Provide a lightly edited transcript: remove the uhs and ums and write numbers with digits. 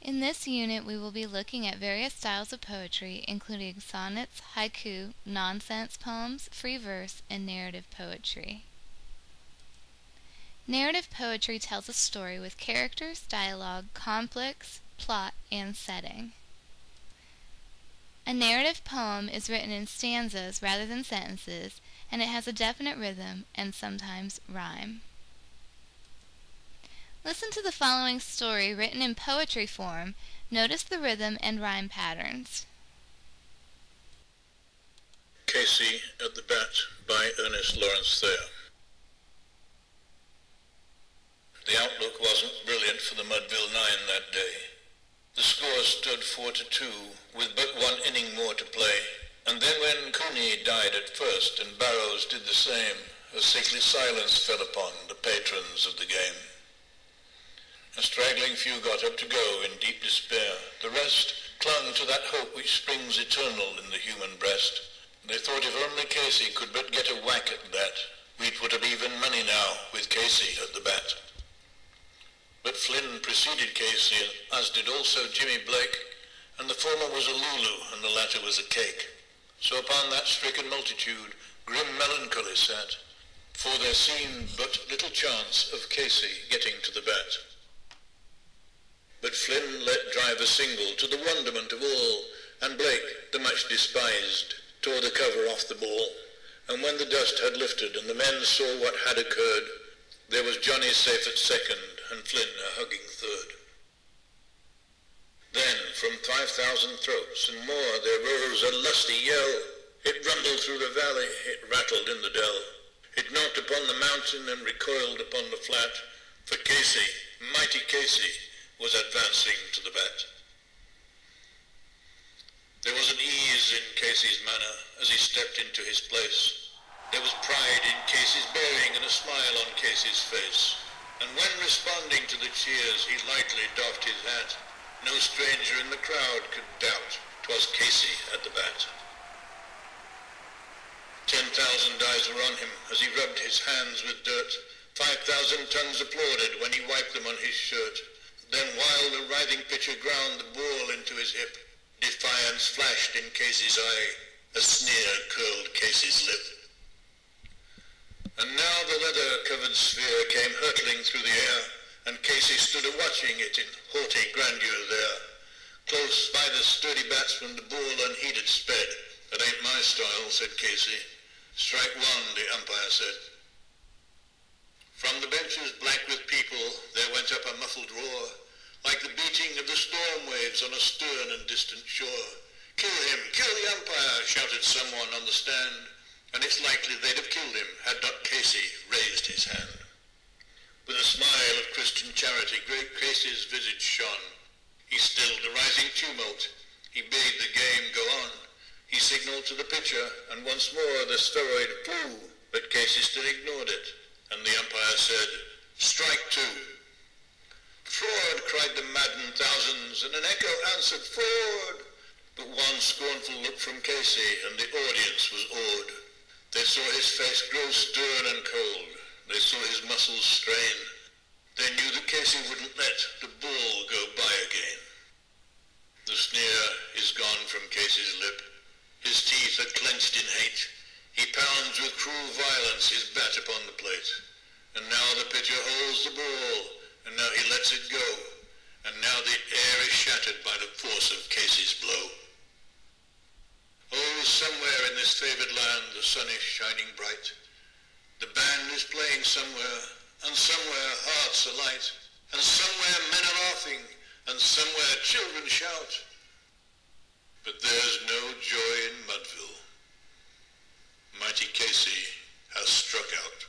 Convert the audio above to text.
In this unit, we will be looking at various styles of poetry, including sonnets, haiku, nonsense poems, free verse, and narrative poetry. Narrative poetry tells a story with characters, dialogue, conflicts, plot, and setting. A narrative poem is written in stanzas rather than sentences, and it has a definite rhythm and sometimes rhyme. Listen to the following story written in poetry form. Notice the rhythm and rhyme patterns. Casey at the Bat by Ernest Lawrence Thayer. The outlook wasn't brilliant for the Mudville Nine that day. The score stood 4-2 with but one inning more to play, and then when Cooney died at first and Barrows did the same, a sickly silence fell upon the patrons of the game. A straggling few got up to go in deep despair. The rest clung to that hope which springs eternal in the human breast. They thought if only Casey could but get a whack at that, we'd put up even money now with Casey at the bat. But Flynn preceded Casey, as did also Jimmy Blake, and the former was a Lulu and the latter was a cake. So upon that stricken multitude grim melancholy sat, for there seemed but little chance of Casey getting to the bat. But Flynn let drive a single to the wonderment of all, and Blake, the much despised, tore the cover off the ball. And when the dust had lifted and the men saw what had occurred, there was Johnny safe at second and Flynn a hugging third. Then from 5,000 throats and more there rose a lusty yell. It rumbled through the valley, it rattled in the dell. It knocked upon the mountain and recoiled upon the flat, for Casey, mighty Casey, was advancing to the bat. There was an ease in Casey's manner as he stepped into his place. There was pride in Casey's bearing and a smile on Casey's face. And when responding to the cheers, he lightly doffed his hat. No stranger in the crowd could doubt 'twas Casey at the bat. 10,000 eyes were on him as he rubbed his hands with dirt. 5,000 tongues applauded when he wiped them on his shirt. Then while the writhing pitcher ground the ball into his hip, defiance flashed in Casey's eye, a sneer curled Casey's lip. And now the leather-covered sphere came hurtling through the air, and Casey stood a-watching it in haughty grandeur there. Close by the sturdy batsman the ball unheeded sped. "That ain't my style," said Casey. "Strike one," the umpire said. From the benches black with people there went up a muffled roar, like the beating of the storm waves on a stern and distant shore. "Kill him! Kill the umpire!" shouted someone on the stand, and it's likely they'd have killed him had not Casey raised his hand. With a smile of Christian charity, great Casey's visage shone. He stilled the rising tumult. He bade the game go on. He signaled to the pitcher, and once more the spheroid flew, but Casey still ignored it, and the umpire said, "Strike two." "Fraud!" cried the maddened thousands, and an echo answered, "Fraud!" But one scornful look from Casey, and the audience was awed. They saw his face grow stern and cold. They saw his muscles strain. They knew that Casey wouldn't let the ball go by again. The sneer is gone from Casey's lip. His teeth are clenched in hate. He pounds with cruel violence his bat upon the plate. And now the pitcher holds the ball, and now he lets it go. And now the air is shattered by the force of Casey's blow. Oh, somewhere in this favored land the sun is shining bright. The band is playing somewhere, and somewhere hearts are light, and somewhere men are laughing, and somewhere children shout. But there's no joy in Mudville. Mighty Casey has struck out.